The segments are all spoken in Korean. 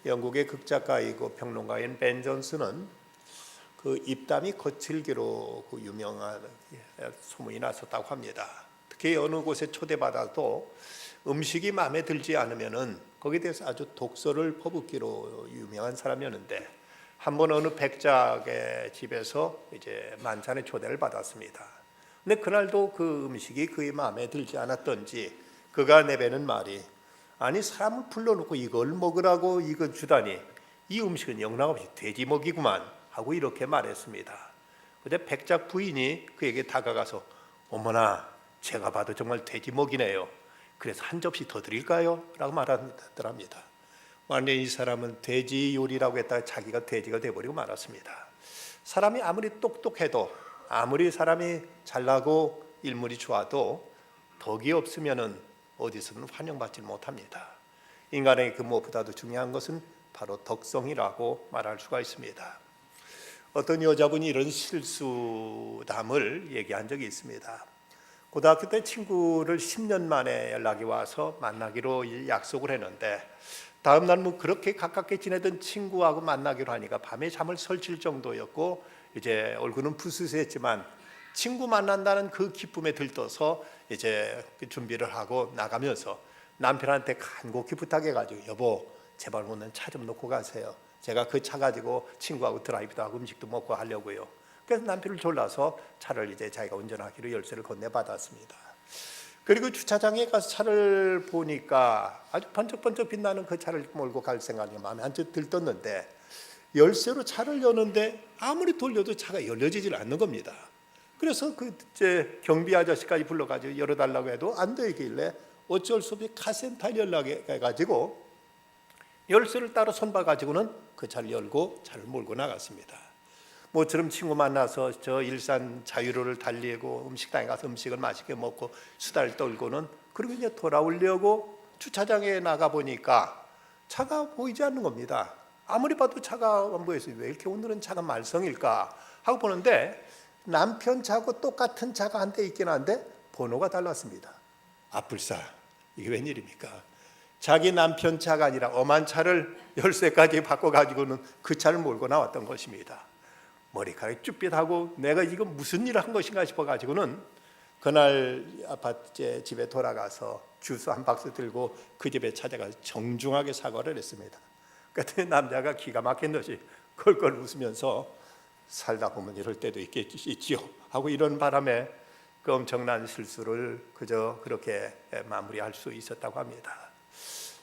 영국의 극작가이고 평론가인 벤 존슨은 그 입담이 거칠기로 그 유명한 소문이 났었다고 합니다. 특히 어느 곳에 초대받아도 음식이 마음에 들지 않으면은 거기에 대해서 아주 독설을 퍼붓기로 유명한 사람이었는데, 한번 어느 백작의 집에서 이제 만찬에 초대를 받았습니다. 근데 그날도 그 음식이 그의 마음에 들지 않았던지 그가 내뱉는 말이, 아니 사람을 불러놓고 이걸 먹으라고 이거 주다니 이 음식은 영락없이 돼지먹이구만 하고 이렇게 말했습니다. 근데 백작 부인이 그에게 다가가서, 어머나 제가 봐도 정말 돼지먹이네요. 그래서 한 접시 더 드릴까요? 라고 말하더랍니다. 완전히 이 사람은 돼지 요리라고 했다가 자기가 돼지가 돼버리고 말았습니다. 사람이 아무리 똑똑해도, 아무리 사람이 잘나고 인물이 좋아도 덕이 없으면은 어디서는 환영받지 못합니다. 인간에게 그 무엇보다도 중요한 것은 바로 덕성이라고 말할 수가 있습니다. 어떤 여자분이 이런 실수담을 얘기한 적이 있습니다. 고등학교 때 친구를 10년 만에 연락이 와서 만나기로 약속을 했는데, 다음 날 뭐 그렇게 가깝게 지내던 친구하고 만나기로 하니까 밤에 잠을 설칠 정도였고, 이제 얼굴은 부스스했지만 친구 만난다는 그 기쁨에 들떠서 이제 준비를 하고 나가면서 남편한테 간곡히 부탁해가지고, 여보 제발 오늘 차 좀 놓고 가세요. 제가 그 차 가지고 친구하고 드라이브도 하고 음식도 먹고 하려고요. 그래서 남편을 졸라서 차를 이제 자기가 운전하기로 열쇠를 건네받았습니다. 그리고 주차장에 가서 차를 보니까 아주 번쩍번쩍 빛나는 그 차를 몰고 갈 생각이 마음에 한껏 들떴는데, 열쇠로 차를 여는데 아무리 돌려도 차가 열려지질 않는 겁니다. 그래서 그 이제 경비 아저씨까지 불러가지고 열어달라고 해도 안 되길래 어쩔 수 없이 카센터에 연락해가지고 열쇠를 따로 손봐가지고는 그 차를 열고 차를 몰고 나갔습니다. 모처럼 친구 만나서 저 일산 자유로를 달리고 음식당에 가서 음식을 맛있게 먹고 수다를 떨고는, 그리고 이제 돌아오려고 주차장에 나가 보니까 차가 보이지 않는 겁니다. 아무리 봐도 차가 안 보여서 왜 이렇게 오늘은 차가 말썽일까 하고 보는데, 남편 차하고 똑같은 차가 한 대 있긴 한데 번호가 달랐습니다. 아뿔싸, 이게 웬일입니까? 자기 남편 차가 아니라 엄한 차를 열쇠까지 바꿔가지고는 그 차를 몰고 나왔던 것입니다. 머리카락이 쭈삣하고 내가 이거 무슨 일을 한 것인가 싶어가지고는 그날 아파트 집에 돌아가서 주스 한 박스 들고 그 집에 찾아가서 정중하게 사과를 했습니다. 그랬더니 남자가 기가 막힌 듯이 껄껄 웃으면서, 살다 보면 이럴 때도 있지요 하고 이런 바람에 그 엄청난 실수를 그저 그렇게 마무리할 수 있었다고 합니다.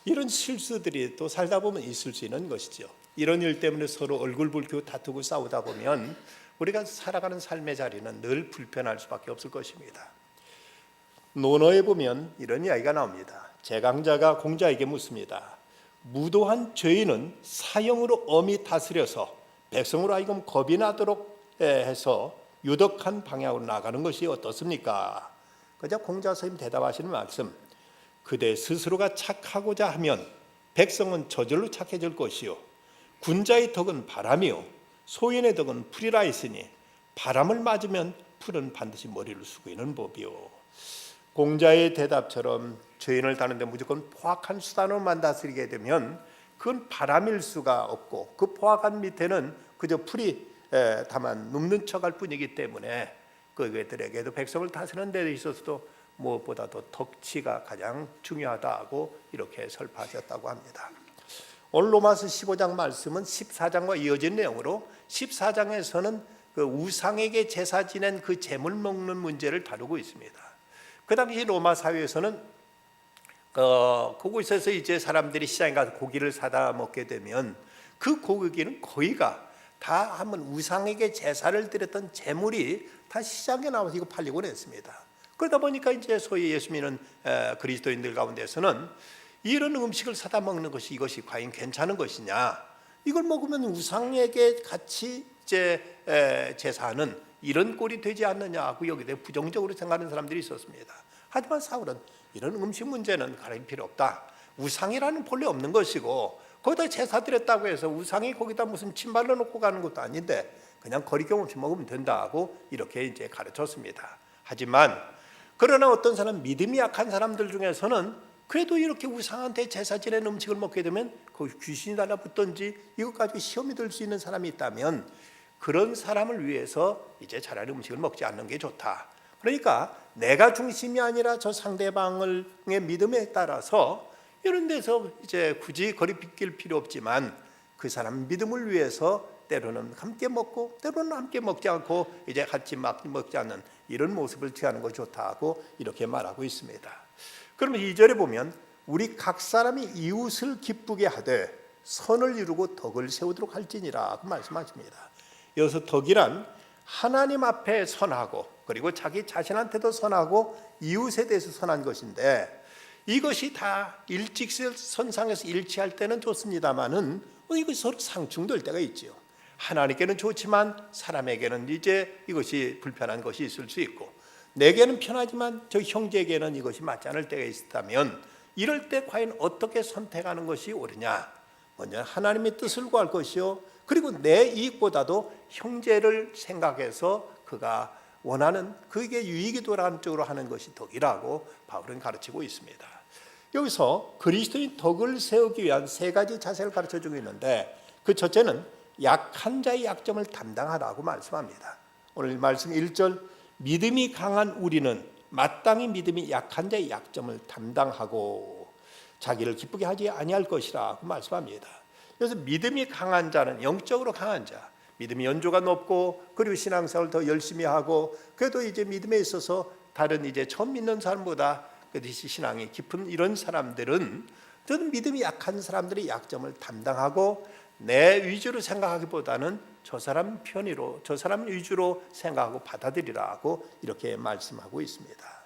이런 실수들이 또 살다 보면 있을 수 있는 것이죠. 이런 일 때문에 서로 얼굴 붉히고 다투고 싸우다 보면 우리가 살아가는 삶의 자리는 늘 불편할 수밖에 없을 것입니다. 논어에 보면 이런 이야기가 나옵니다. 제강자가 공자에게 묻습니다. 무도한 죄인은 사형으로 엄히 다스려서 백성으로 하여금 겁이 나도록 해서 유덕한 방향으로 나가는 것이 어떻습니까? 그저 공자 선생님 대답하시는 말씀, 그대 스스로가 착하고자 하면 백성은 저절로 착해질 것이요, 군자의 덕은 바람이요 소인의 덕은 풀이라 했으니 바람을 맞으면 풀은 반드시 머리를 숙이는 법이요. 공자의 대답처럼 죄인을 다루는데 무조건 포악한 수단으로만 다스리게 되면 그건 바람일 수가 없고, 그 포악한 밑에는 그저 풀이 다만 눕는 척할 뿐이기 때문에 그들에게도 백성을 다스리는 데 있어서도 무엇보다도 덕치가 가장 중요하다고 이렇게 설파하셨다고 합니다. 오늘 로마서 15장 말씀은 14장과 이어진 내용으로, 14장에서는 그 우상에게 제사 지낸 그 제물 먹는 문제를 다루고 있습니다. 그 당시 로마 사회에서는 그곳에서 이제 사람들이 시장에 가서 고기를 사다 먹게 되면 그 고기는 거의가 다 한번 우상에게 제사를 드렸던 제물이 다 시장에 나와서 이거 팔리곤 했습니다. 그러다 보니까 이제 소위 예수 믿는 그리스도인들 가운데서는 이런 음식을 사다 먹는 것이, 이것이 과연 괜찮은 것이냐, 이걸 먹으면 우상에게 같이 이제 제사하는 이런 꼴이 되지 않느냐 하고 여기에 대해 부정적으로 생각하는 사람들이 있었습니다. 하지만 사울은 이런 음식 문제는 가릴 필요 없다. 우상이라는 본래 없는 것이고, 거기다 제사 드렸다고 해서 우상이 거기다 무슨 침 발라 놓고 가는 것도 아닌데 그냥 거리낌 없이 먹으면 된다고 이렇게 이제 가르쳤습니다. 하지만 그러나 어떤 사람, 믿음이 약한 사람들 중에서는 그래도 이렇게 우상한테 제사 지낸 음식을 먹게 되면 거기 귀신이 달라붙던지 이것 가지고 시험이 들 수 있는 사람이 있다면 그런 사람을 위해서 이제 차라리 음식을 먹지 않는 게 좋다. 그러니까 내가 중심이 아니라 저 상대방의 믿음에 따라서 이런 데서 이제 굳이 거리 빗길 필요 없지만 그 사람 믿음을 위해서 때로는 함께 먹고 때로는 함께 먹지 않고 이제 같이 막 먹지 않는 이런 모습을 취하는 것이 좋다고 이렇게 말하고 있습니다. 그러면 2절에 보면 우리 각 사람이 이웃을 기쁘게 하되 선을 이루고 덕을 세우도록 할지니라 그 말씀하십니다. 여기서 덕이란 하나님 앞에 선하고 그리고 자기 자신한테도 선하고 이웃에 대해서 선한 것인데 이것이 다 일직선상에서 일치할 때는 좋습니다만은 이것이 서로 상충될 때가 있지요. 하나님께는 좋지만 사람에게는 이제 이것이 불편한 것이 있을 수 있고 내게는 편하지만 저 형제에게는 이것이 맞지 않을 때가 있다면 이럴 때 과연 어떻게 선택하는 것이 옳으냐? 먼저 하나님의 뜻을 구할 것이요 그리고 내 이익보다도 형제를 생각해서 그가 원하는 그에게 유익이 돌아가는 쪽으로 하는 것이 덕이라고 바울은 가르치고 있습니다. 여기서 그리스도인 덕을 세우기 위한 세 가지 자세를 가르쳐주고 있는데 그 첫째는 약한 자의 약점을 담당하라고 말씀합니다. 오늘 말씀 1절 믿음이 강한 우리는 마땅히 믿음이 약한 자의 약점을 담당하고 자기를 기쁘게 하지 아니할 것이라고 말씀합니다. 그래서 믿음이 강한 자는 영적으로 강한 자, 믿음이 연조가 높고 그리고 신앙생활을 더 열심히 하고 그래도 이제 믿음에 있어서 다른 이제 처음 믿는 사람보다 그것이 신앙이 깊은 이런 사람들은 저는 믿음이 약한 사람들의 약점을 담당하고 내 위주로 생각하기보다는 저 사람 편의로 저 사람 위주로 생각하고 받아들이라고 이렇게 말씀하고 있습니다.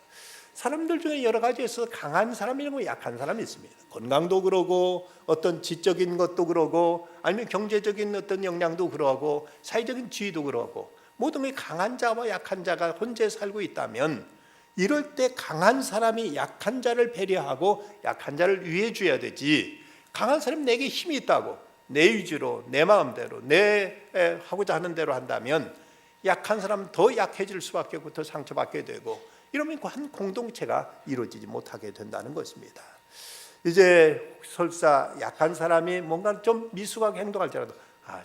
사람들 중에 여러 가지에서 강한 사람이고 약한 사람이 있습니다. 건강도 그러고 어떤 지적인 것도 그러고 아니면 경제적인 어떤 역량도 그러고 사회적인 지위도 그러고 모든 게 강한 자와 약한 자가 혼자 살고 있다면 이럴 때 강한 사람이 약한 자를 배려하고 약한 자를 위해 줘야 되지 강한 사람이 내게 힘이 있다고 내 위주로 내 마음대로 내 하고자 하는 대로 한다면 약한 사람은 더 약해질 수밖에 없고 더 상처받게 되고 이러면 한 공동체가 이루어지지 못하게 된다는 것입니다. 이제 설사 약한 사람이 뭔가 좀 미숙하게 행동할지라도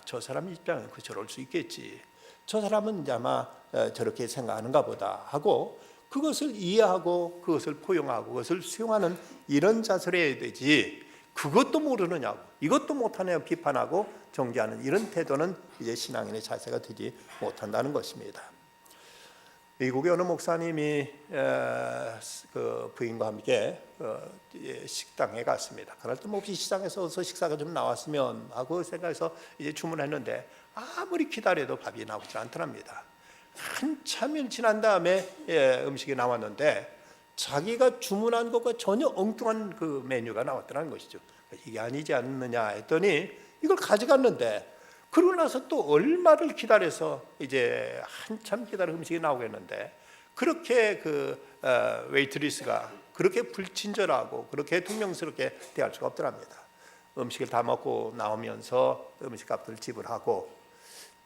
저 사람 입장은 그 저럴 수 있겠지 저 사람은 아마 저렇게 생각하는가 보다 하고 그것을 이해하고 그것을 포용하고 그것을 수용하는 이런 자세를 해야 되지 그것도 모르느냐고 이것도 못하냐고 비판하고 정죄하는 이런 태도는 이제 신앙인의 자세가 되지 못한다는 것입니다. 미국의 어느 목사님이 그 부인과 함께 식당에 갔습니다. 그날 또 몹시 시장에서 어서 식사가 좀 나왔으면 하고 생각해서 이제 주문했는데 아무리 기다려도 밥이 나오지 않더랍니다. 한참이 지난 다음에 음식이 나왔는데 자기가 주문한 것과 전혀 엉뚱한 그 메뉴가 나왔더라는 것이죠. 이게 아니지 않느냐 했더니 이걸 가져갔는데 그러고 나서 또 얼마를 기다려서 이제 한참 기다려 음식이 나오겠는데 그렇게 그 웨이트리스가 그렇게 불친절하고 그렇게 퉁명스럽게 대할 수가 없더랍니다. 음식을 다 먹고 나오면서 음식값을 지불하고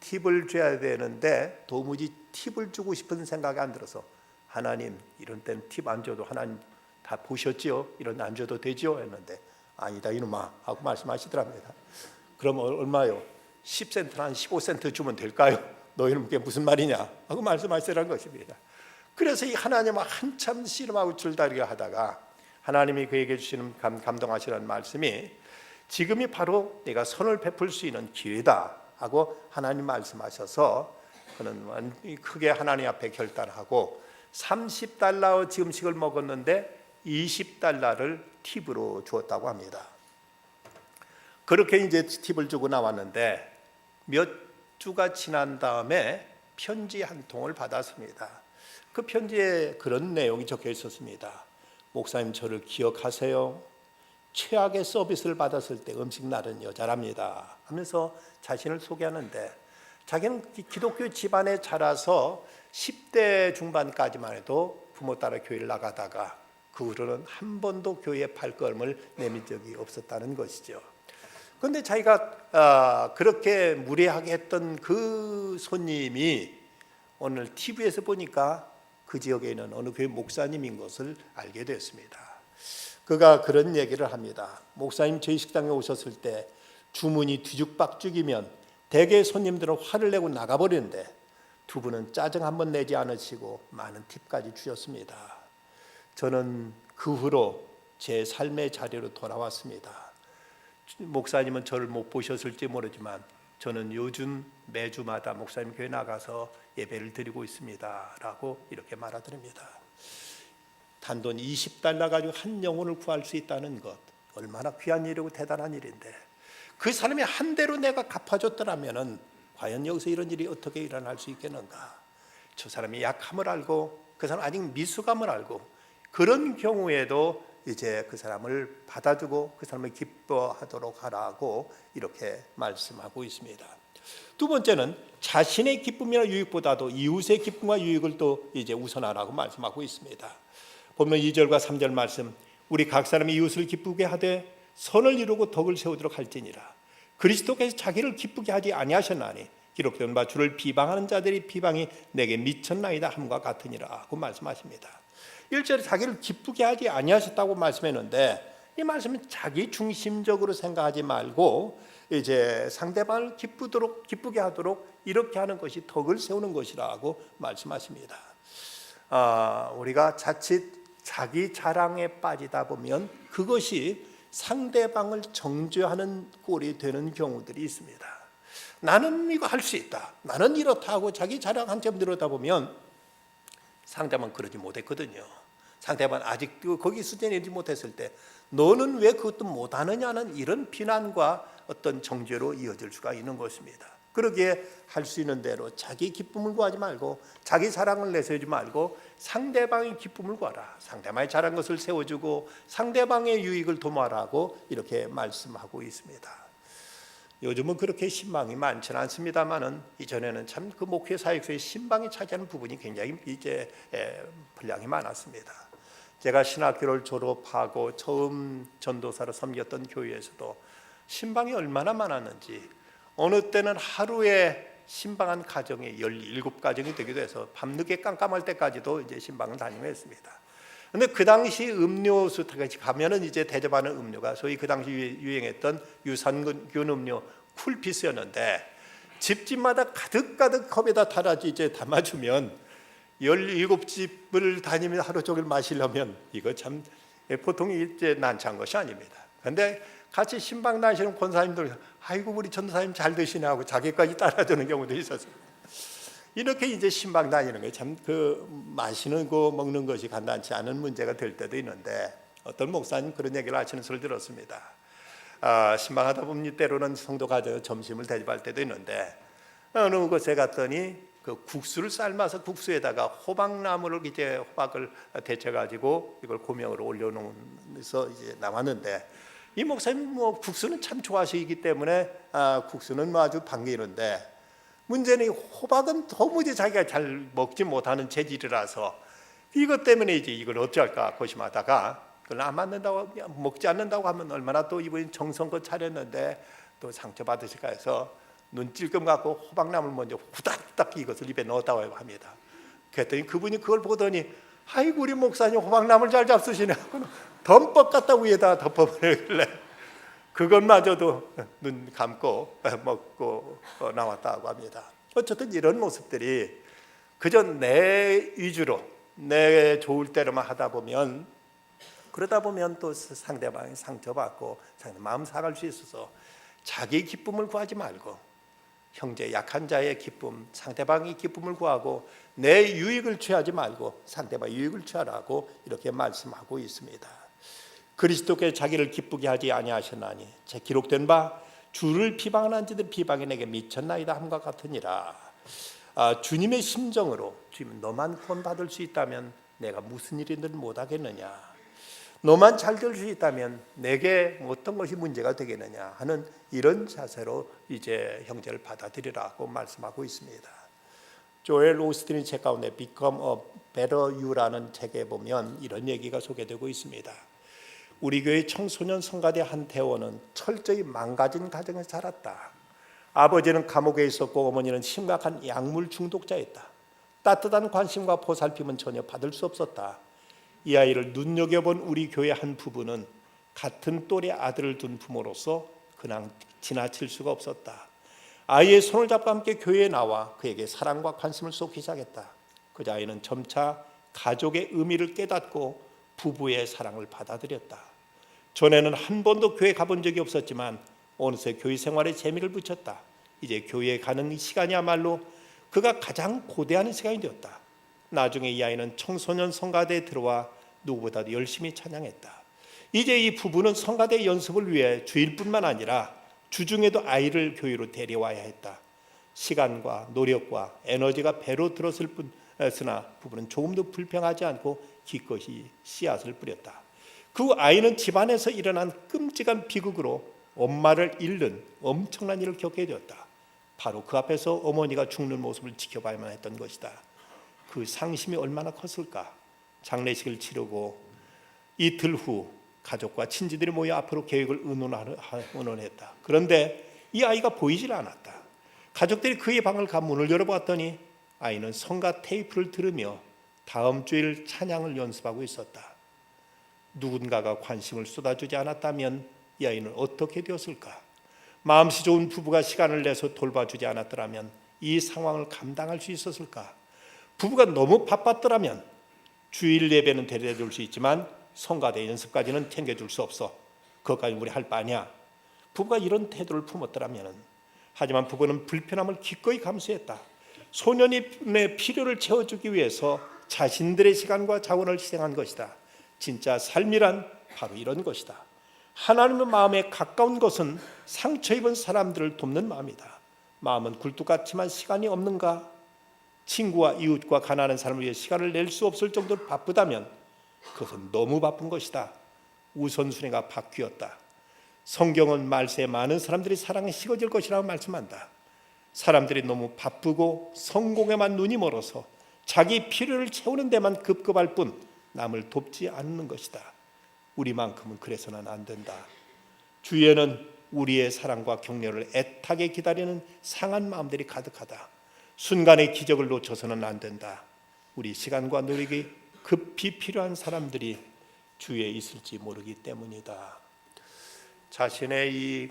팁을 줘야 되는데 도무지 팁을 주고 싶은 생각이 안 들어서 하나님 이런 때는 팁 안 줘도 하나님 다 보셨지요? 이런 안 줘도 되죠? 했는데 아니다 이놈아 하고 말씀하시더랍니다. 그럼 얼마요? 10센트나 한 15센트 주면 될까요? 너희는 그게 무슨 말이냐? 하고 말씀하시라는 것입니다. 그래서 이 하나님은 한참 씨름하고 줄다리기 하다가 하나님이 그에게 주시는 감동하시는 말씀이 지금이 바로 내가 선을 베풀 수 있는 기회다 하고 하나님 말씀하셔서 그는 크게 하나님 앞에 결단하고 30달러 지음식을 먹었는데 20달러를 팁으로 주었다고 합니다. 그렇게 이제 팁을 주고 나왔는데 몇 주가 지난 다음에 편지 한 통을 받았습니다. 그 편지에 그런 내용이 적혀 있었습니다. 목사님 저를 기억하세요. 최악의 서비스를 받았을 때 음식 나른 여자랍니다 하면서 자신을 소개하는데 자기는 기독교 집안에 자라서 10대 중반까지만 해도 부모 따라 교회를 나가다가 그 후로는 한 번도 교회에 발걸음을 내민 적이 없었다는 것이죠. 그런데 자기가 그렇게 무례하게 했던 그 손님이 오늘 TV에서 보니까 그 지역에 있는 어느 교회 목사님인 것을 알게 됐습니다. 그가 그런 얘기를 합니다. 목사님 저희 식당에 오셨을 때 주문이 뒤죽박죽이면 대개 손님들은 화를 내고 나가버리는데 두 분은 짜증 한번 내지 않으시고 많은 팁까지 주셨습니다. 저는 그 후로 제 삶의 자리로 돌아왔습니다. 목사님은 저를 못 보셨을지 모르지만 저는 요즘 매주마다 목사님 교회 나가서 예배를 드리고 있습니다 라고 이렇게 말하드립니다. 단돈 20달러 가지고 한 영혼을 구할 수 있다는 것, 얼마나 귀한 일이고 대단한 일인데, 그 사람이 한 대로 내가 갚아줬더라면 과연 여기서 이런 일이 어떻게 일어날 수 있겠는가. 저 사람이 약함을 알고 그 사람 아직 미숙함을 알고 그런 경우에도 이제 그 사람을 받아주고 그 사람을 기뻐하도록 하라고 이렇게 말씀하고 있습니다. 두 번째는 자신의 기쁨이나 유익보다도 이웃의 기쁨과 유익을 또 이제 우선하라고 말씀하고 있습니다. 보면 2절과 3절 말씀, 우리 각 사람이 이웃을 기쁘게 하되 선을 이루고 덕을 세우도록 할지니라. 그리스도께서 자기를 기쁘게 하지 아니하셨나니 기록된 바 주를 비방하는 자들이 비방이 내게 미쳤나이다 함과 같으니라 고 말씀하십니다. 1절에 자기를 기쁘게 하지 아니하셨다고 말씀했는데, 이 말씀은 자기 중심적으로 생각하지 말고 이제 상대방을 기쁘게 하도록 이렇게 하는 것이 덕을 세우는 것이라고 말씀하십니다. 우리가 자칫 자기 자랑에 빠지다 보면 그것이 상대방을 정죄하는 꼴이 되는 경우들이 있습니다. 나는 이거 할 수 있다, 나는 이렇다 하고 자기 자랑 한참 늘어다 보면 상대방은 그러지 못했거든요. 상대방은 아직 거기 수준에 이르지 못했을 때 너는 왜 그것도 못하느냐는 이런 비난과 어떤 정죄로 이어질 수가 있는 것입니다. 그러기에 할 수 있는 대로 자기 기쁨을 구하지 말고 자기 자랑을 내세우지 말고 상대방의 기쁨을 구하라. 상대방이 잘한 것을 세워주고 상대방의 유익을 도모하라고 이렇게 말씀하고 있습니다. 요즘은 그렇게 신방이 많지는 않습니다만은 이전에는 참 그 목회 사역에서의 신방이 차지하는 부분이 굉장히 이제 분량이 많았습니다. 제가 신학교를 졸업하고 처음 전도사로 섬겼던 교회에서도 신방이 얼마나 많았는지, 어느 때는 하루에 신방한 가정이 17가정이 되기도 해서 밤늦게 깜깜할 때까지도 이제 신방을 다니며 했습니다. 근데 그 당시 음료수 가면은 이제 대접하는 음료가 소위 그 당시 유행했던 유산균 음료 쿨피스였는데, 집집마다 가득가득 컵에다 달아지 이제 담아주면 17집을 다니며 하루 종일 마시려면 이거 참 보통 이제 난처한 것이 아닙니다. 그런데 같이 신방 다니시는 권사님들, 아이고 우리 전도사님 잘 드시네 하고 자기까지 따라주는 경우도 있었어요. 이렇게 이제 신방 다니는 게 참 그 마시는 거 먹는 것이 간단치 않은 문제가 될 때도 있는데, 어떤 목사님 그런 얘기를 하시는 소리를 들었습니다. 신방하다 보면 때로는 성도 가져 점심을 대접할 때도 있는데, 어느 곳에 갔더니 그 국수를 삶아서 국수에다가 호박나무를 이제 호박을 데쳐 가지고 이걸 고명으로 올려놓으면서 이제 나왔는데, 이 목사님 뭐 국수는 참 좋아하시기 때문에 국수는 뭐 아주 반기는데, 문제는 이 호박은 도무지 자기가 잘 먹지 못하는 체질이라서 이것 때문에 이제 이걸 어찌할까 고심하다가 그걸 안 맞는다고 먹지 않는다고 하면 얼마나 또 이분이 정성껏 차렸는데 또 상처받으실까 해서 눈 찔끔 갖고 호박나무를 먼저 후다닥 이것을 입에 넣었다고 합니다. 그랬더니 그분이 그걸 보더니 아이고 우리 목사님 호박나무를 잘 잡수시네 하고 덤뻑 갖다 위에다 덮어버리길래 그것마저도 눈 감고 먹고 나왔다고 합니다. 어쨌든 이런 모습들이 그저 내 위주로 내 좋을 대로만 하다 보면, 그러다 보면 또 상대방이 상처받고 상대 마음 상할 수 있어서 자기 기쁨을 구하지 말고 형제 약한 자의 기쁨, 상대방의 기쁨을 구하고 내 유익을 취하지 말고 상대방의 유익을 취하라고 이렇게 말씀하고 있습니다. 그리스도께서 자기를 기쁘게 하지 아니하셨나니 제 기록된 바 주를 비방하는 자들 비방이 내게 미쳤나이다 함과 같으니라. 주님의 심정으로 주님 너만 구원받을 수 있다면 내가 무슨 일이든 못하겠느냐, 너만 잘 될 수 있다면 내게 어떤 것이 문제가 되겠느냐 하는 이런 자세로 이제 형제를 받아들이라고 말씀하고 있습니다. 조엘 오스틴의 책 가운데 Become a Better You라는 책에 보면 이런 얘기가 소개되고 있습니다. 우리 교회 청소년 성가대 한 대원은 철저히 망가진 가정에서 자랐다. 아버지는 감옥에 있었고 어머니는 심각한 약물 중독자였다. 따뜻한 관심과 보살핌은 전혀 받을 수 없었다. 이 아이를 눈여겨본 우리 교회 한 부부는 같은 또래 아들을 둔 부모로서 그냥 지나칠 수가 없었다. 아이의 손을 잡고 함께 교회에 나와 그에게 사랑과 관심을 쏟기 시작했다. 그자 아이는 점차 가족의 의미를 깨닫고 부부의 사랑을 받아들였다. 전에는 한 번도 교회 가본 적이 없었지만 어느새 교회 생활에 재미를 붙였다. 이제 교회에 가는 시간이야말로 그가 가장 고대하는 시간이 되었다. 나중에 이 아이는 청소년 성가대에 들어와 누구보다도 열심히 찬양했다. 이제 이 부부는 성가대 연습을 위해 주일뿐만 아니라 주중에도 아이를 교회로 데려와야 했다. 시간과 노력과 에너지가 배로 들었을 뿐으나 부부는 조금도 불평하지 않고 기꺼이 씨앗을 뿌렸다. 그 아이는 집안에서 일어난 끔찍한 비극으로 엄마를 잃는 엄청난 일을 겪게 되었다. 바로 그 앞에서 어머니가 죽는 모습을 지켜봐야만 했던 것이다. 그 상심이 얼마나 컸을까. 장례식을 치르고 이틀 후 가족과 친지들이 모여 앞으로 계획을 의논했다. 그런데 이 아이가 보이질 않았다. 가족들이 그의 방을 가 문을 열어봤더니 아이는 성가 테이프를 들으며 다음 주일 찬양을 연습하고 있었다. 누군가가 관심을 쏟아주지 않았다면 이 아이는 어떻게 되었을까? 마음씨 좋은 부부가 시간을 내서 돌봐주지 않았더라면 이 상황을 감당할 수 있었을까? 부부가 너무 바빴더라면 주일 예배는 데려줄 수 있지만 성가대 연습까지는 챙겨줄 수 없어. 그것까지 우리 할 바 아니야. 부부가 이런 태도를 품었더라면, 하지만 부부는 불편함을 기꺼이 감수했다. 소년의 필요를 채워주기 위해서 자신들의 시간과 자원을 희생한 것이다. 진짜 삶이란 바로 이런 것이다. 하나님의 마음에 가까운 것은 상처 입은 사람들을 돕는 마음이다. 마음은 굴뚝 같지만 시간이 없는가? 친구와 이웃과 가난한 사람을 위해 시간을 낼 수 없을 정도로 바쁘다면 그것은 너무 바쁜 것이다. 우선순위가 바뀌었다. 성경은 말세에 많은 사람들이 사랑에 식어질 것이라고 말씀한다. 사람들이 너무 바쁘고 성공에만 눈이 멀어서 자기 필요를 채우는 데만 급급할 뿐 남을 돕지 않는 것이다. 우리만큼은 그래서는 안 된다. 주위에는 우리의 사랑과 격려를 애타게 기다리는 상한 마음들이 가득하다. 순간의 기적을 놓쳐서는 안 된다. 우리 시간과 노력이 급히 필요한 사람들이 주위에 있을지 모르기 때문이다. 자신의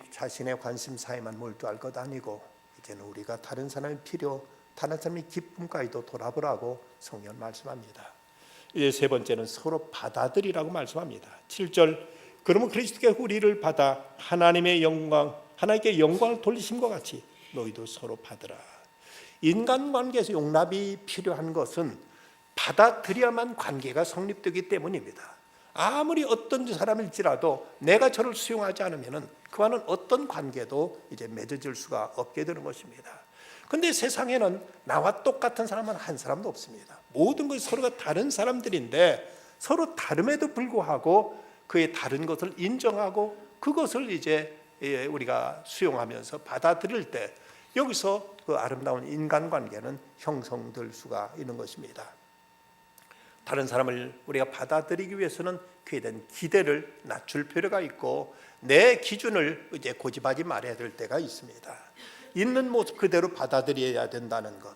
관심사에만 몰두할 것 아니고 이제는 우리가 다른 사람의 필요, 다른 사람의 기쁨까지도 돌아보라고 성경은 말씀합니다. 이제 세 번째는 서로 받아들이라고 말씀합니다. 7절, 그러면 그리스도께서 우리를 받아 하나님께 영광을 돌리심과 같이 너희도 서로 받으라. 인간관계에서 용납이 필요한 것은 받아들여야만 관계가 성립되기 때문입니다. 아무리 어떤 사람일지라도 내가 저를 수용하지 않으면 그와는 어떤 관계도 이제 맺어질 수가 없게 되는 것입니다. 그런데 세상에는 나와 똑같은 사람은 한 사람도 없습니다. 모든 것이 서로가 다른 사람들인데 서로 다름에도 불구하고 그의 다른 것을 인정하고 그것을 이제 우리가 수용하면서 받아들일 때 여기서 그 아름다운 인간관계는 형성될 수가 있는 것입니다. 다른 사람을 우리가 받아들이기 위해서는 그에 대한 기대를 낮출 필요가 있고 내 기준을 이제 고집하지 말아야 될 때가 있습니다. 있는 모습 그대로 받아들여야 된다는 것.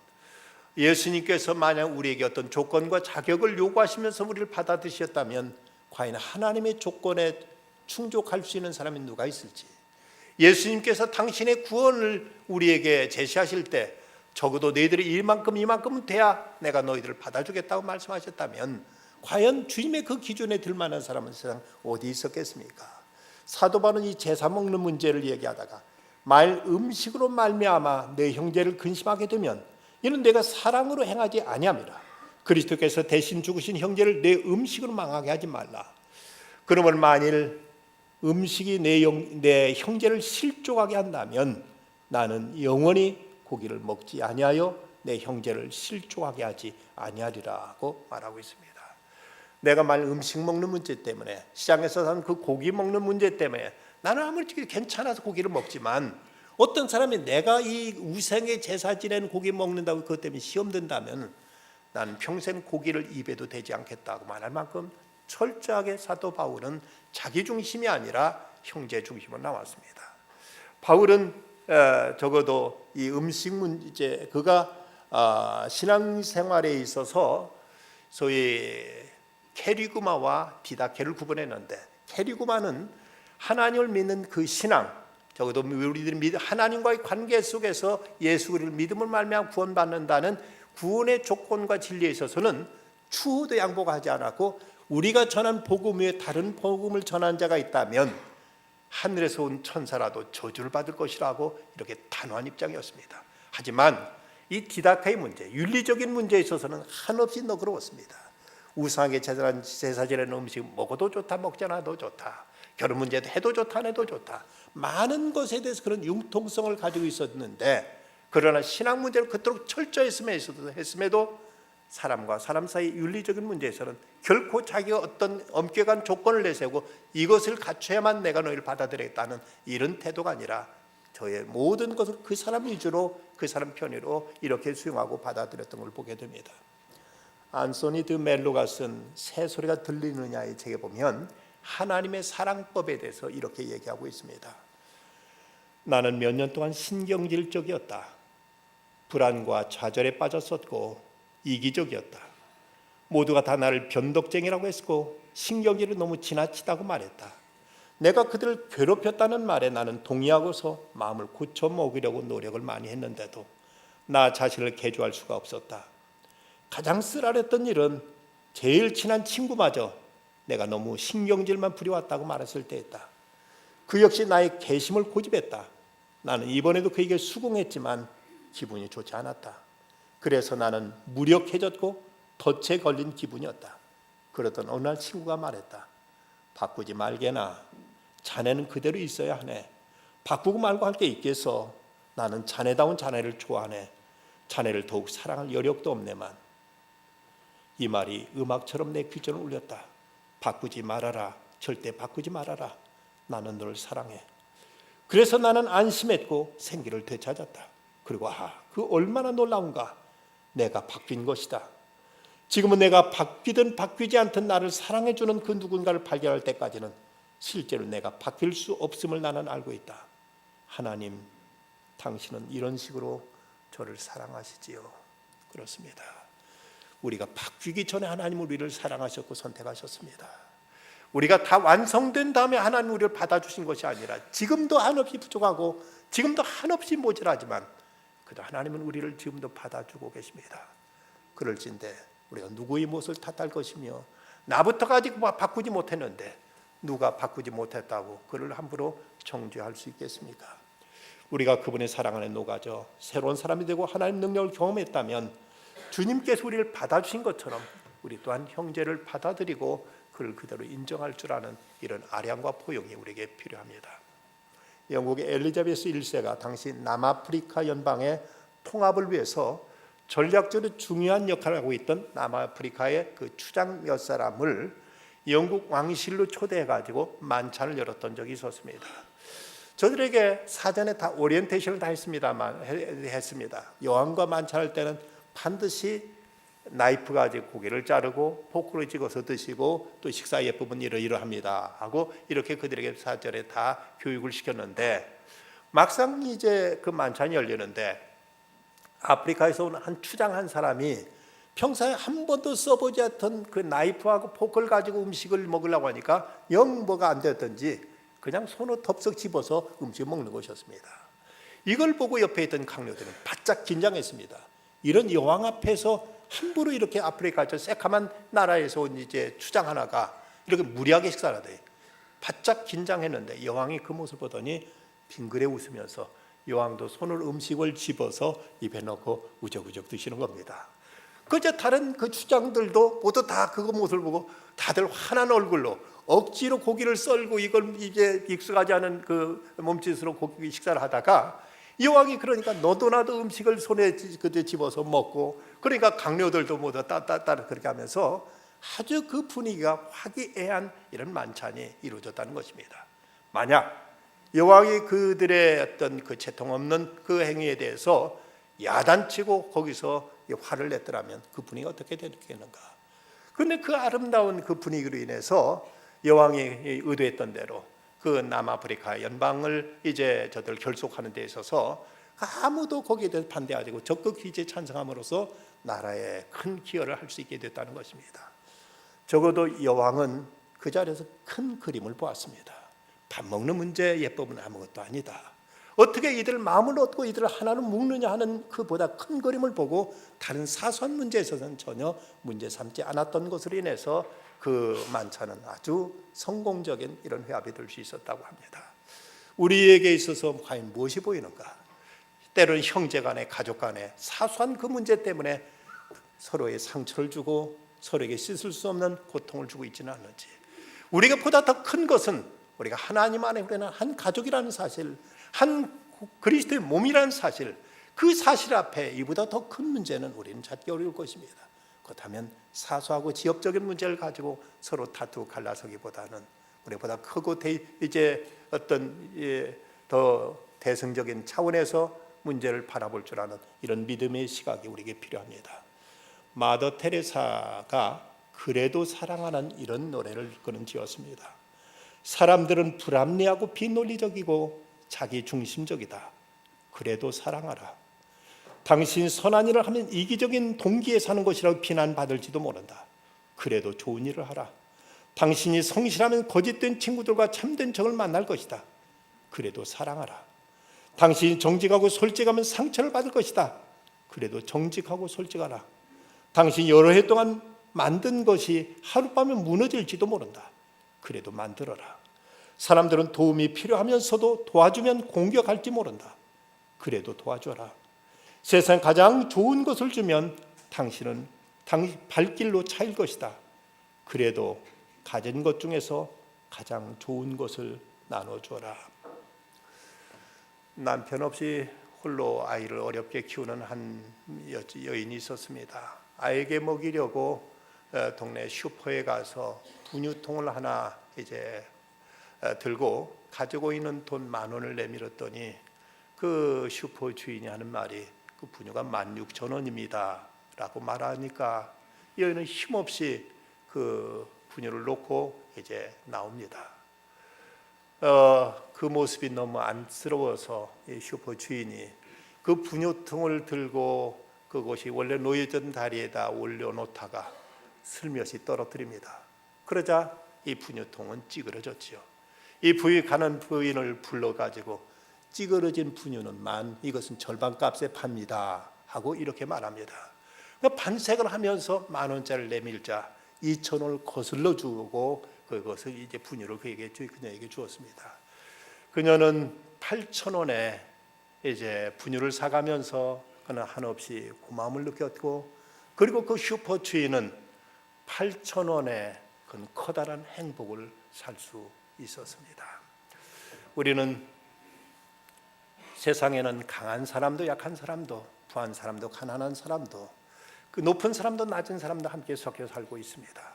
예수님께서 만약 우리에게 어떤 조건과 자격을 요구하시면서 우리를 받아들이셨다면 과연 하나님의 조건에 충족할 수 있는 사람이 누가 있을지, 예수님께서 당신의 구원을 우리에게 제시하실 때 적어도 너희들이 이만큼은 돼야 내가 너희들을 받아주겠다고 말씀하셨다면 과연 주님의 그 기준에 들만한 사람은 세상 어디 있었겠습니까? 사도 바울은 이 제사 먹는 문제를 얘기하다가 음식으로 말미암아 내 형제를 근심하게 되면 이는 내가 사랑으로 행하지 아니함이라. 그리스도께서 대신 죽으신 형제를 내 음식으로 망하게 하지 말라. 그러면 만일 음식이 내 형제를 실족하게 한다면 나는 영원히 고기를 먹지 아니하여 내 형제를 실족하게 하지 아니하리라고 말하고 있습니다. 내가 만일 음식 먹는 문제 때문에, 시장에서 산 그 고기 먹는 문제 때문에 나는 아무리 괜찮아서 고기를 먹지만 어떤 사람이 내가 이 우생의 제사 지낸 고기 먹는다고 그것 때문에 시험 든다면 나는 평생 고기를 입에도 대지 않겠다고 말할 만큼 철저하게 사도 바울은 자기 중심이 아니라 형제 중심으로 나왔습니다. 바울은 적어도 이 음식 문제, 그가 신앙생활에 있어서 소위 캐리구마와 디다케를 구분했는데, 캐리구마는 하나님을 믿는 그 신앙, 적어도 우리들이 하나님과의 관계 속에서 예수 그리스도를 믿음을 말미암아 구원받는다는 구원의 조건과 진리에 있어서는 추후도 양보하지 않았고, 우리가 전한 복음 외에 다른 복음을 전한 자가 있다면 하늘에서 온 천사라도 저주를 받을 것이라고 이렇게 단호한 입장이었습니다. 하지만 이 디다카의 문제, 윤리적인 문제에 있어서는 한없이 너그러웠습니다. 우상하게 제사 지내는 음식 먹어도 좋다, 먹지 않아도 좋다, 결혼 문제도 해도 좋다, 안 해도 좋다, 많은 것에 대해서 그런 융통성을 가지고 있었는데, 그러나 신앙 문제를 그토록 철저했음에도 사람과 사람 사이 윤리적인 문제에서는 결코 자기가 어떤 엄격한 조건을 내세우고 이것을 갖춰야만 내가 너희를 받아들이겠다는 이런 태도가 아니라 저의 모든 것을 그 사람 위주로, 그 사람 편의로 이렇게 수용하고 받아들였던 걸 보게 됩니다. 안소니 드 멜로가 쓴 새소리가 들리느냐의 책에 보면 하나님의 사랑법에 대해서 이렇게 얘기하고 있습니다. 나는 몇 년 동안 신경질적이었다. 불안과 좌절에 빠졌었고 이기적이었다. 모두가 다 나를 변덕쟁이라고 했고 신경질이 너무 지나치다고 말했다. 내가 그들을 괴롭혔다는 말에 나는 동의하고서 마음을 고쳐 먹으려고 노력을 많이 했는데도 나 자신을 개조할 수가 없었다. 가장 쓰라렸던 일은 제일 친한 친구마저 내가 너무 신경질만 부려왔다고 말했을 때였다. 그 역시 나의 개심을 고집했다. 나는 이번에도 그에게 수긍했지만 기분이 좋지 않았다. 그래서 나는 무력해졌고 덫에 걸린 기분이었다. 그러던 어느 날 친구가 말했다. 바꾸지 말게나. 자네는 그대로 있어야 하네. 바꾸고 말고 할 게 있겠어. 나는 자네다운 자네를 좋아하네. 자네를 더욱 사랑할 여력도 없네만. 이 말이 음악처럼 내 귀전을 울렸다. 바꾸지 말아라. 절대 바꾸지 말아라. 나는 너를 사랑해. 그래서 나는 안심했고 생기를 되찾았다. 그리고 그 얼마나 놀라운가. 내가 바뀐 것이다. 지금은 내가 바뀌든 바뀌지 않든 나를 사랑해주는 그 누군가를 발견할 때까지는 실제로 내가 바뀔 수 없음을 나는 알고 있다. 하나님, 당신은 이런 식으로 저를 사랑하시지요. 그렇습니다. 우리가 바뀌기 전에 하나님은 우리를 사랑하셨고 선택하셨습니다. 우리가 다 완성된 다음에 하나님 우리를 받아주신 것이 아니라 지금도 한없이 부족하고 지금도 한없이 모자라지만 그래도 하나님은 우리를 지금도 받아주고 계십니다. 그럴진데 우리가 누구의 못을 탓할 것이며 나부터까지 바꾸지 못했는데 누가 바꾸지 못했다고 그를 함부로 정죄할 수 있겠습니까? 우리가 그분의 사랑 안에 녹아져 새로운 사람이 되고 하나님 능력을 경험했다면 주님께서 우리를 받아주신 것처럼 우리 또한 형제를 받아들이고 그를 그대로 인정할 줄 아는 이런 아량과 포용이 우리에게 필요합니다. 영국의 엘리자베스 1세가 당시 남아프리카 연방의 통합을 위해서 전략적으로 중요한 역할을 하고 있던 남아프리카의 그 추장 몇 사람을 영국 왕실로 초대해가지고 만찬을 열었던 적이 있었습니다. 저들에게 사전에 다 오리엔테이션을 다 했습니다. 여왕과 만찬할 때는 반드시 나이프 가지고 고기를 자르고 포크로 찍어서 드시고 또 식사 예법은 이러이러합니다 하고 이렇게 그들에게 사전에 다 교육을 시켰는데 막상 이제 그 만찬이 열리는데 아프리카에서 온 한 추장 한 사람이 평소에 한 번도 써보지 않던 그 나이프하고 포크를 가지고 음식을 먹으려고 하니까 영 뭐가 안 되었던지 그냥 손으로 덥석 집어서 음식을 먹는 것이었습니다. 이걸 보고 옆에 있던 강료들은 바짝 긴장했습니다. 이런 여왕 앞에서 함부로 이렇게 아프리카 저 새카만 나라에서 온 이제 추장 하나가 이렇게 무리하게 식사를 하대. 바짝 긴장했는데 여왕이 그 모습을 보더니 빙그레 웃으면서 여왕도 손을 음식을 집어서 입에 넣고 우적우적 드시는 겁니다. 그저 다른 그 추장들도 모두 다 그거 모습을 보고 다들 환한 얼굴로 억지로 고기를 썰고 이걸 이제 익숙하지 않은 그 몸짓으로 고기 식사를 하다가 여왕이 그러니까 너도 나도 음식을 손에 그때 집어서 먹고 그러니까 강료들도 모두 따따따 그렇게 하면서 아주 그 분위기가 화기애애한 이런 만찬이 이루어졌다는 것입니다. 만약 여왕이 그들의 어떤 그 채통 없는 그 행위에 대해서 야단치고 거기서 화를 냈더라면 그 분위기가 어떻게 되겠는가? 그런데 그 아름다운 그 분위기로 인해서 여왕이 의도했던 대로 그 남아프리카 연방을 이제 저들 결속하는 데 있어서 아무도 거기에 대해서 반대하지 않고 적극 이제 찬성함으로써 나라에 큰 기여를 할 수 있게 됐다는 것입니다. 적어도 여왕은 그 자리에서 큰 그림을 보았습니다. 밥 먹는 문제 예법은 아무것도 아니다. 어떻게 이들 마음을 얻고 이들을 하나로 묶느냐 하는 그보다 큰 그림을 보고 다른 사소한 문제에 있어서는 전혀 문제 삼지 않았던 것으로 인해서 그 만찬은 아주 성공적인 이런 회합이 될 수 있었다고 합니다. 우리에게 있어서 과연 무엇이 보이는가? 때로는 형제 간에 가족 간에 사소한 그 문제 때문에 서로의 상처를 주고 서로에게 씻을 수 없는 고통을 주고 있지는 않는지, 우리가 보다 더 큰 것은 우리가 하나님 안에 우리는 한 가족이라는 사실, 한 그리스도의 몸이라는 사실, 그 사실 앞에 이보다 더 큰 문제는 우리는 찾기 어려울 것입니다. 그렇다면 사소하고 지역적인 문제를 가지고 서로 다투고 갈라서기보다는 우리보다 크고 이제 어떤 더 대승적인 차원에서 문제를 바라볼 줄 아는 이런 믿음의 시각이 우리에게 필요합니다. 마더 테레사가 그래도 사랑하는 이런 노래를 그는 지었습니다. 사람들은 불합리하고 비논리적이고 자기 중심적이다. 그래도 사랑하라. 당신 선한 일을 하면 이기적인 동기에 사는 것이라고 비난받을지도 모른다. 그래도 좋은 일을 하라. 당신이 성실하면 거짓된 친구들과 참된 적을 만날 것이다. 그래도 사랑하라. 당신이 정직하고 솔직하면 상처를 받을 것이다. 그래도 정직하고 솔직하라. 당신이 여러 해 동안 만든 것이 하룻밤에 무너질지도 모른다. 그래도 만들어라. 사람들은 도움이 필요하면서도 도와주면 공격할지 모른다. 그래도 도와줘라. 세상 가장 좋은 것을 주면 당신은 발길로 차일 것이다. 그래도 가진 것 중에서 가장 좋은 것을 나눠줘라. 남편 없이 홀로 아이를 어렵게 키우는 한 여인이 있었습니다. 아이에게 먹이려고 동네 슈퍼에 가서 분유통을 하나 이제 들고 가지고 있는 돈 10,000원을 내밀었더니 그 슈퍼 주인이 하는 말이 그 분유가 16,000원입니다 라고 말하니까 이 여인은 힘없이 그 분유를 놓고 이제 나옵니다. 그 모습이 너무 안쓰러워서 이 슈퍼 주인이 그 분유통을 들고 그것이 원래 놓여진 다리에다 올려놓다가 슬며시 떨어뜨립니다. 그러자 이 분유통은 찌그러졌지요. 이 부위 가는 부인을 불러가지고 찌그러진 분유는 이것은 절반값에 팝니다 하고 이렇게 말합니다. 반색을 하면서 10,000원짜리를 내밀자 2,000원을 거슬러 주고 그것을 이제 분유를 그녀에게 주었습니다. 그녀는 8,000원에 이제 분유를 사가면서 그는 한없이 고마움을 느꼈고, 그리고 그 슈퍼 주인은 8,000원에 그 커다란 행복을 살 수 있었습니다. 우리는 세상에는 강한 사람도 약한 사람도 부한 사람도 가난한 사람도 그 높은 사람도 낮은 사람도 함께 섞여 살고 있습니다.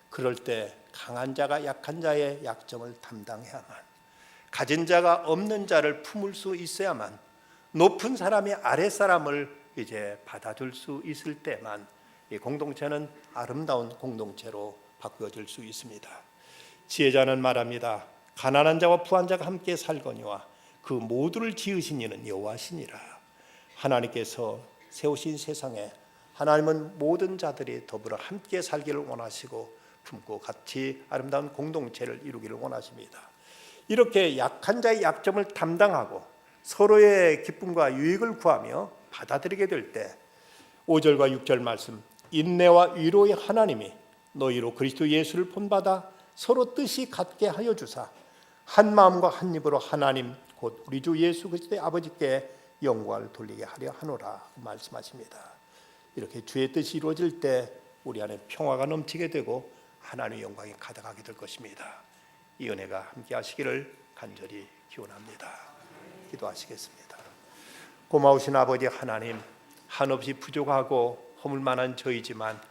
그럴 때 강한 자가 약한 자의 약점을 담당해야만, 가진 자가 없는 자를 품을 수 있어야만, 높은 사람이 아랫 사람을 이제 받아줄 수 있을 때만 이 공동체는 아름다운 공동체로 바꾸어질 수 있습니다. 지혜자는 말합니다. 가난한 자와 부한 자가 함께 살거니와 그 모두를 지으신 이는 여호와시니라. 하나님께서 세우신 세상에 하나님은 모든 자들이 더불어 함께 살기를 원하시고 품고 같이 아름다운 공동체를 이루기를 원하십니다. 이렇게 약한 자의 약점을 담당하고 서로의 기쁨과 유익을 구하며 받아들이게 될 때 5절과 6절 말씀, 인내와 위로의 하나님이 너희로 그리스도 예수를 본받아 서로 뜻이 같게 하여 주사 한 마음과 한 입으로 하나님 곧 우리 주 예수 그리스도의 아버지께 영광을 돌리게 하려 하노라 말씀하십니다. 이렇게 주의 뜻이 이루어질 때 우리 안에 평화가 넘치게 되고 하나님의 영광이 가득하게 될 것입니다. 이 은혜가 함께 하시기를 간절히 기원합니다. 기도하시겠습니다. 고마우신 아버지 하나님, 한없이 부족하고 허물만한 저희지만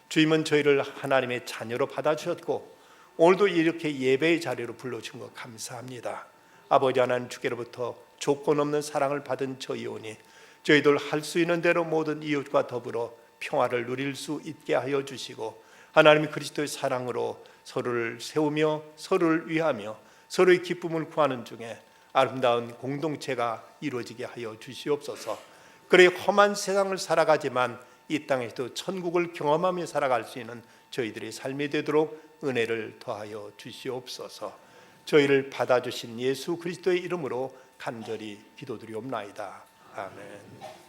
주님은 저희를 하나님의 자녀로 받아주셨고 오늘도 이렇게 예배의 자리로 불러주신 것 감사합니다. 아버지 하나님, 주께로부터 조건 없는 사랑을 받은 저희오니 저희들 할 수 있는 대로 모든 이웃과 더불어 평화를 누릴 수 있게 하여 주시고 하나님이 그리스도의 사랑으로 서로를 세우며 서로를 위하며 서로의 기쁨을 구하는 중에 아름다운 공동체가 이루어지게 하여 주시옵소서. 그래 험한 세상을 살아가지만 이 땅에서도 천국을 경험하며 살아갈 수 있는 저희들의 삶이 되도록 은혜를 더하여 주시옵소서. 저희를 받아주신 예수 그리스도의 이름으로 간절히 기도드리옵나이다. 아멘.